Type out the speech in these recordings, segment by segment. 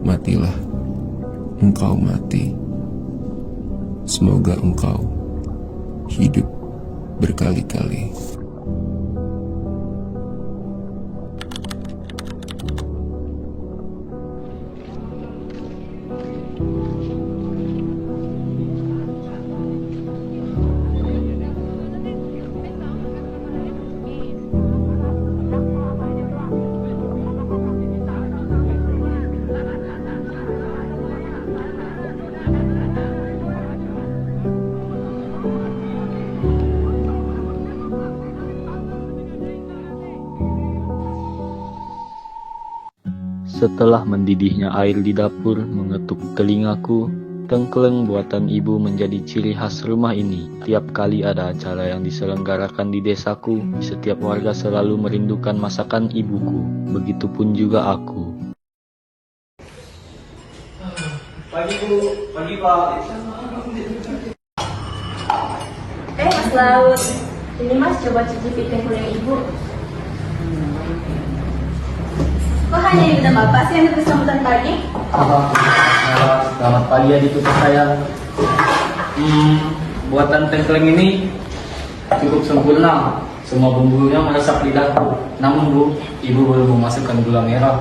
Matilah, engkau mati. Semoga engkau hidup berkali-kali. Setelah mendidihnya air di dapur mengetuk telingaku, tengkleng buatan ibu menjadi ciri khas rumah ini. Tiap kali ada acara yang diselenggarakan di desaku, setiap warga selalu merindukan masakan ibuku. Begitupun juga aku. Pagi Bu, pagi Pak. Mas Laut, ini Mas coba cicipi tengkleng Ibu. Kok hanya Ibu Bapak sih yang bersambutan pagi? Selamat pagi adikku sayang. Buatan tengkleng ini cukup sempurna. Semua bumbunya meresap lidahku. Namun Bu, Ibu belum memasukkan gula merah.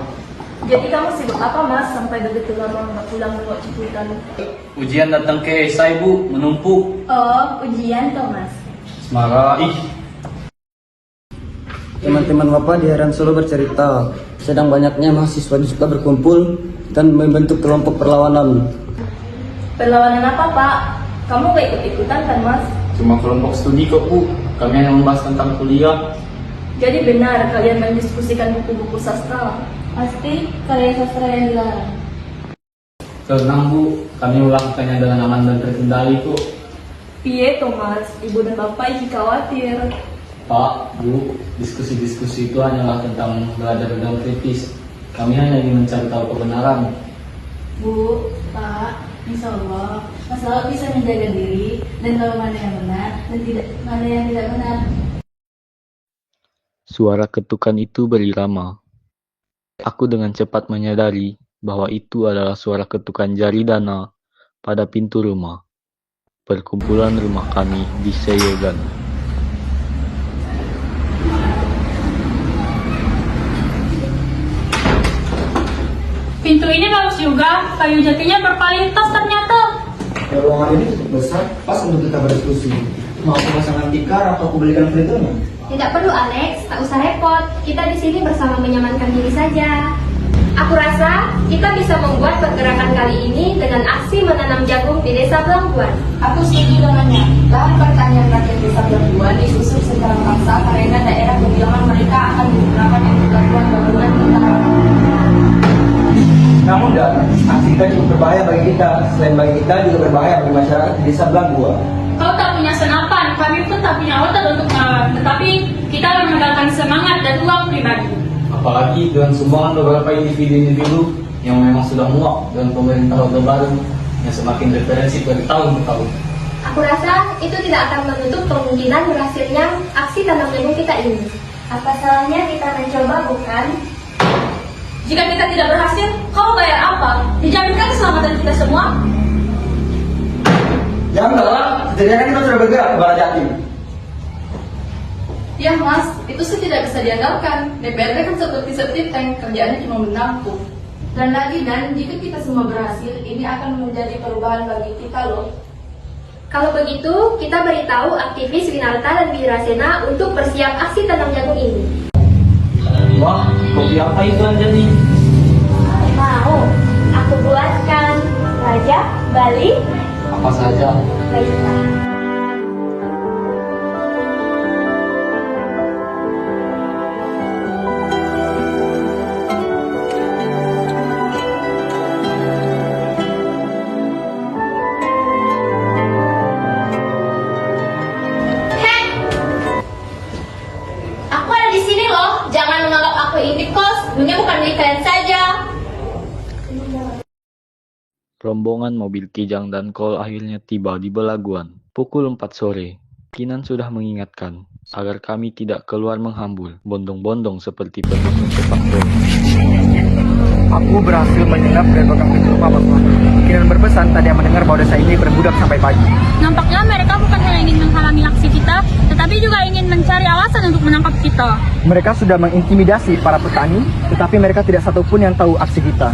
Jadi kamu sibuk apa Mas sampai begitu lama nggak pulang bawa ciputan? Ujian datang ke saya Bu, menumpuk. Oh, ujian toh Mas. Semara, Teman-teman Bapak di Heran Solo bercerita, sedang banyaknya mahasiswa di Suka berkumpul dan membentuk kelompok perlawanan. Perlawanan apa Pak? Kamu gak ikut-ikutan kan Mas? cuma kelompok studi kok Bu. Kami hanya membahas tentang kuliah. Jadi benar kalian mendiskusikan buku-buku sastra? Pasti karya sastra yang dilarang. Tenang Bu, kami melakukannya dengan aman dan terkendali kok. Piye toh Mas? Ibu dan Bapak iki khawatir. Pak, Bu, diskusi-diskusi itu hanyalah tentang belajar dan kritis. Kami hanya ingin mencari tahu kebenaran. Bu, Pak, insya Allah Mas Laut bisa menjaga diri dan tahu mana yang benar dan mana yang tidak benar. Suara ketukan itu berirama. Aku dengan cepat menyadari bahwa itu adalah suara ketukan jari dana pada pintu rumah. Perkumpulan rumah kami di Seyegan. Pintu ini bagus juga, kayu jatinya berkualitas ternyata. Ruangan ini cukup besar, pas untuk kita berdiskusi. Mau aku pasangkan tikar atau aku belikan printernya? Tidak perlu Alex, tak usah repot. Kita di sini bersama menyamankan diri saja. Aku rasa kita bisa membuat pergerakan kali ini dengan aksi menanam jagung di Desa Belangguan. Aku setuju dengannya. Lahan pertanian rakyat Desa Belangguan disusun secara paksa karena daerah kebilangan mereka akan digunakan untuk bantuan bangunan pertahanan. Namun aksi kita cukup berbahaya bagi kita. Selain bagi kita juga berbahaya bagi masyarakat di Desa Belangguan. Kau tak punya senapan, kami pun tak punya otot untuk melawan. Tetapi kita mengandalkan semangat dan uang pribadi. Apalagi dengan sumbangan beberapa individu-individu yang memang sudah muak dengan pemerintah Orde Baru yang semakin referensi dari tahun ke tahun. Aku rasa itu tidak akan menutup kemungkinan berhasilnya aksi tanam jagung kita ini. Apa salahnya kita mencoba, bukan? Jika kita tidak berhasil, kau bayar apa? Dijaminkan keselamatan kita semua? Janganlah, setidaknya kita sudah bergerak ke Balajatim. Ya Mas, itu sih tidak bisa diandalkan. DPRD kan seperti septic tank, kerjaannya cuma menampung. Dan jika kita semua berhasil, ini akan menjadi perubahan bagi kita loh. Kalau begitu, kita beritahu aktivis Winarta dan Wirasena untuk bersiap aksi tanam jagung ini. Wah, kopi apa itu Anjani? Mau, aku buatkan. Raja, Bali, Apa saja? baiklah. Aku ada di sini loh. Jangan menganggap aku indikos. Dunia bukan milik kalian saja. Rombongan mobil Kijang dan Kol akhirnya tiba di Belaguan. Pukul 4 sore. Kinan sudah mengingatkan agar kami tidak keluar menghambur, bondong-bondong seperti pendukung sepak bola. Aku berhasil menyengat dan pegang pintu rumah bosman. Kinan berpesan tadi yang mendengar bahwa desa ini berbudak sampai pagi. Nampaknya mereka bukan hanya ingin menghalangi aksi kita, tetapi juga ingin mencari alasan untuk menangkap kita. Mereka sudah mengintimidasi para petani, tetapi mereka tidak satupun yang tahu aksi kita.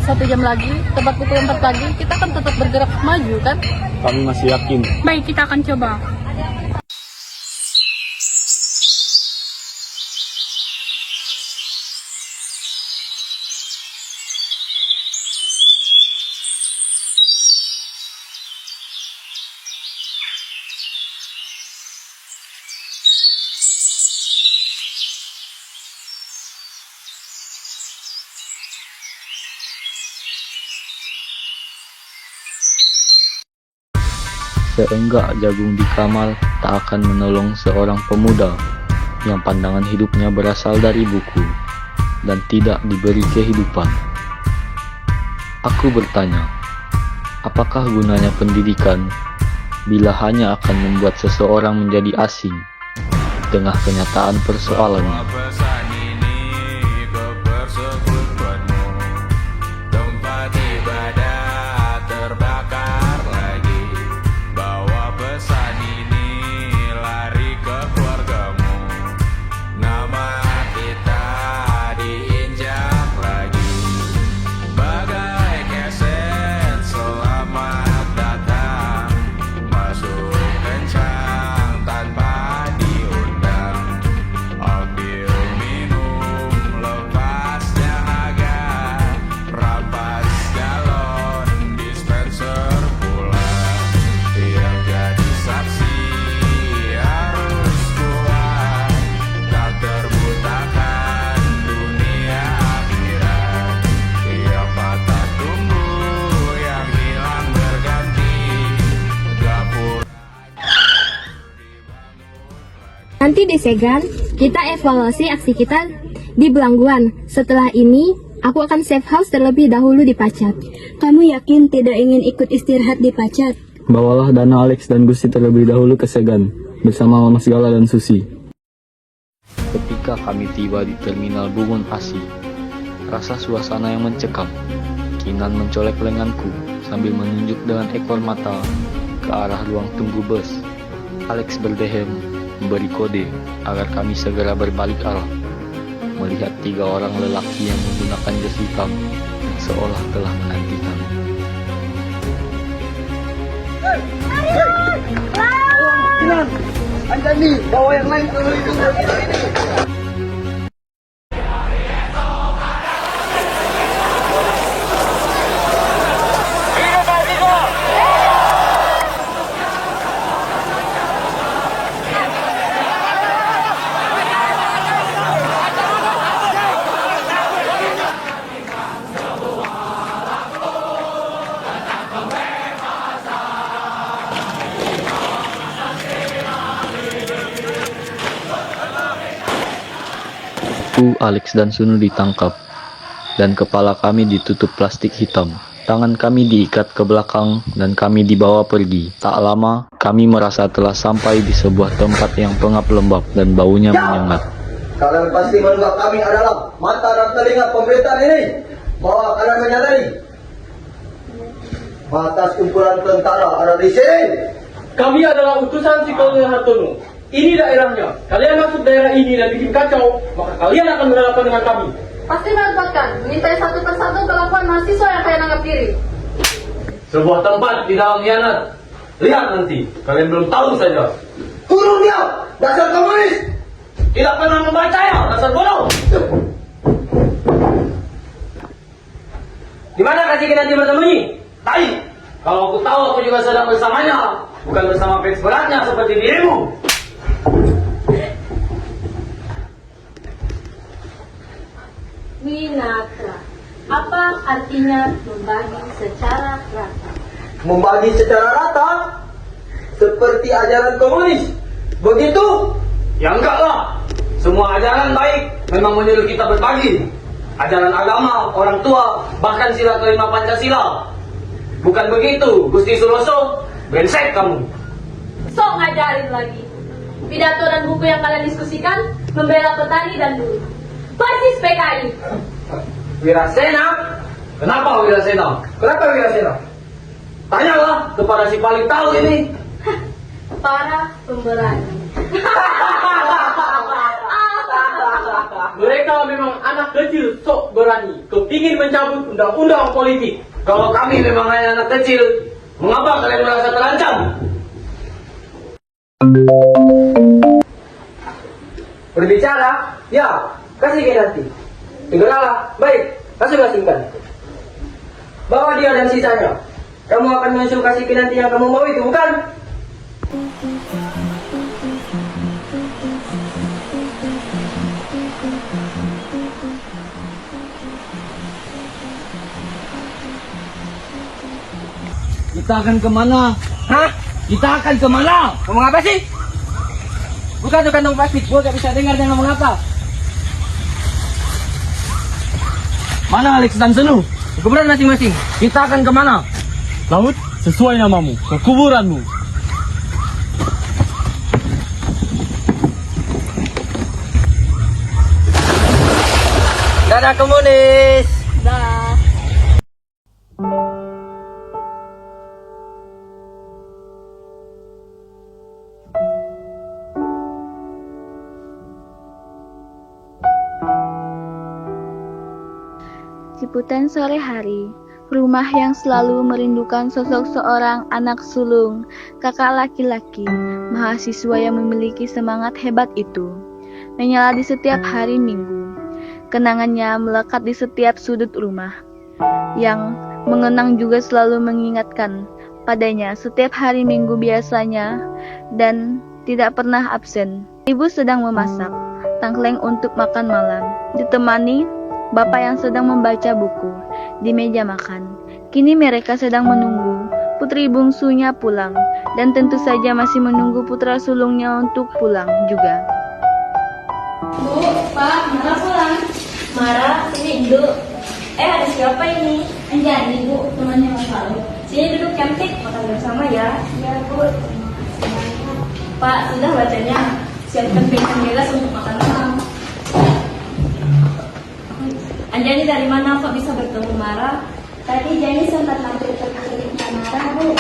1 jam lagi, tepat pukul 4 pagi, kita akan tetap bergerak maju kan? Kami masih yakin. Baik, kita akan coba. Seenggak jagung di kamar tak akan menolong seorang pemuda yang pandangan hidupnya berasal dari buku dan tidak diberi kehidupan. Aku bertanya, apakah gunanya pendidikan bila hanya akan membuat seseorang menjadi asing di tengah kenyataan persoalan? Pesan ini ke persekutuanmu, tempat ibadah terbakar lagi. Bawa pesan ini lari ke keluargamu, nama kita diinjak lagi. Bagai keset selamat datang, masuk kencang tanpa diundang. Ambil minum lepas dahaga, rampas galon dispenser pula. Yang jadi saksi harus kuat, tak terbutakan dunia akhirat. Yang patah tumbuh, yang hilang berganti, gapur. Nanti di Segan, kita evaluasi aksi kita di Belangguan. Setelah ini, aku akan safe house terlebih dahulu di Pacat. Kamu yakin tidak ingin ikut istirahat di Pacat? Bawalah Dana, Alex, dan Gusti terlebih dahulu ke Segan bersama Mas Gala dan Susi. Ketika kami tiba di terminal Bungun Asi, rasa suasana yang mencekam. Kinan mencolek lenganku sambil menunjuk dengan ekor mata ke arah ruang tunggu bus. Alex berdehem memberi kode agar kami segera berbalik arah. Melihat 3 orang lelaki yang menggunakan jas hitam yang seolah telah menanti kami. Kinan, Anjani, bawa yang lain ke ini. Aku, Alex, dan Sunu ditangkap, dan kepala kami ditutup plastik hitam. Tangan kami diikat ke belakang, dan kami dibawa pergi. Tak lama, kami merasa telah sampai di sebuah tempat yang pengap lembab dan baunya menyengat. Kalian pasti menduga kami adalah mata dan telinga pemerintahan ini. Bahwa kalian menyadari batas kumpulan tentara ada di sini. Kami adalah utusan si Kolonel Hartono. Ini daerahnya. Kalian masuk daerah ini dan bikin kacau, maka kalian akan berhadapan dengan kami. Pasti mendapatkan, mintai satu persatu kelakuan mahasiswa yang kayak nanggap diri. Sebuah tempat di dalam hianat. Lihat nanti, kalian belum tahu saja. Kurung dia, dasar komunis. Tidak pernah membaca ya, dasar bodoh. Di mana kasih kita bersembunyi? Tai. Kalau aku tahu, aku juga sedang bersamanya, bukan bersama fans beratnya seperti dirimu. Winatra. Apa artinya membagi secara rata? Membagi secara rata seperti ajaran komunis. Begitu? Ya enggak lah. Semua ajaran baik memang menyuruh kita berbagi. Ajaran agama, orang tua, bahkan sila kelima Pancasila. Bukan begitu, Gusti Suroso. Brengsek kamu. Sok ngajarin lagi. Pidato dan buku yang kalian diskusikan membela petani dan buruh. Persis PKI. Wirasena? Kenapa Wirasena? Kenapa Wirasena? Tanyalah kepada si paling tahu ini. Para pemberani. Mereka memang anak kecil sok berani, kepingin mencabut undang-undang politik. Kalau kami memang hanya anak kecil, mengapa kalian merasa terancam? Berbicara? Ya, kasih nanti. Segeralah, baik, kasih basingkan. Bawa dia dan sisanya. Kamu akan menyusul kasih nanti yang kamu mau itu, bukan? Kita akan kemana? Hah? Kita akan kemana? Ngomong apa sih? Buka tuh kantong plastik, gua gak bisa dengar dia ngomong apa. Mana Alex dan Senu? Kuburan masing-masing. Kita akan kemana? Laut sesuai namamu, ke kuburanmu. Dadah komunis. Dah. Ciputan sore hari, rumah yang selalu merindukan sosok seorang anak sulung, kakak laki-laki, mahasiswa yang memiliki semangat hebat itu, menyala di setiap hari Minggu. Kenangannya melekat di setiap sudut rumah, yang mengenang juga selalu mengingatkan padanya setiap hari Minggu biasanya dan tidak pernah absen. Ibu sedang memasak tangkleng untuk makan malam, ditemani bapak yang sedang membaca buku di meja makan. Kini mereka sedang menunggu putri bungsunya pulang, dan tentu saja masih menunggu putra sulungnya untuk pulang juga. Bu, Pak, Mara pulang. Mara, sini duduk. Ada siapa ini? Anjani, Bu, temannya Mas Falu. Sini duduk cantik, makan bersama ya. Ya, Bu. Pak, sudah bacanya. Siapkan piring gelas untuk makan malam. Anjani dari mana kok bisa bertemu Mara? Tadi Jani sempat mampir ke kliniknya Mara, Bu.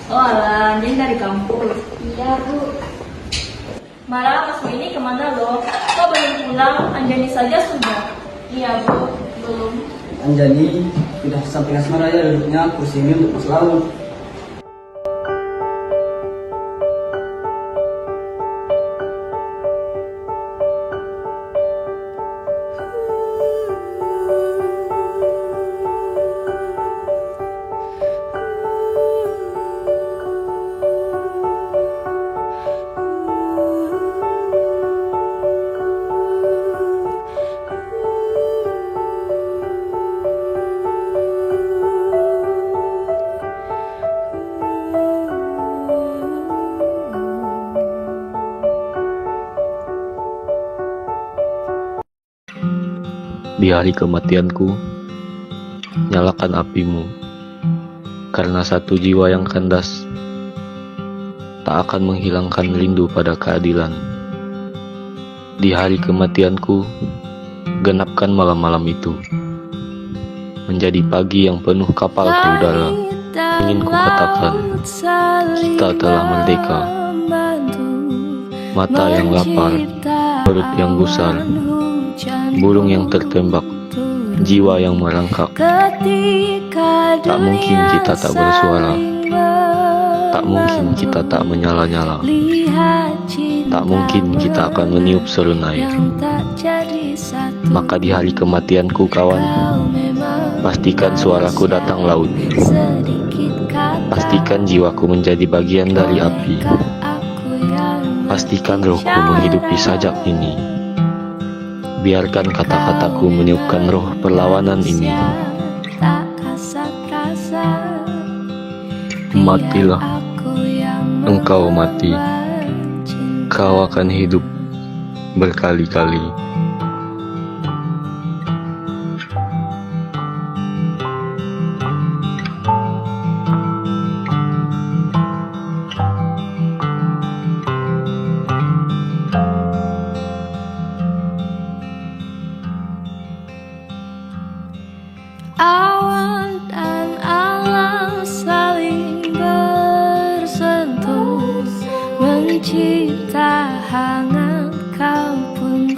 Oh alah, Anjani dari kampus. Iya, Bu. Mara, masmu ini kemana loh? Kok belum pulang? Anjani saja sudah. Iya, Bu. Belum. Anjani sudah samping asmara ya duduknya kursi ini untuk Mas Laut. Di hari kematianku, nyalakan apimu, karena satu jiwa yang kandas tak akan menghilangkan rindu pada keadilan. Di hari kematianku, genapkan malam-malam itu menjadi pagi yang penuh kapal ke udara. Ingin ku katakan, kita telah merdeka. Mata yang lapar, perut yang gusar, burung yang tertembak, jiwa yang merangkak. Tak mungkin kita tak bersuara, tak mungkin kita tak menyala-nyala, tak mungkin kita akan meniup serun air. Maka di hari kematianku kawan, pastikan suaraku datang laut, pastikan jiwaku menjadi bagian dari api, pastikan rohku menghidupi sajak ini. Biarkan kata-kataku meniupkan roh perlawanan ini. Matilah, engkau mati, kau akan hidup berkali-kali. cita hangat kau pun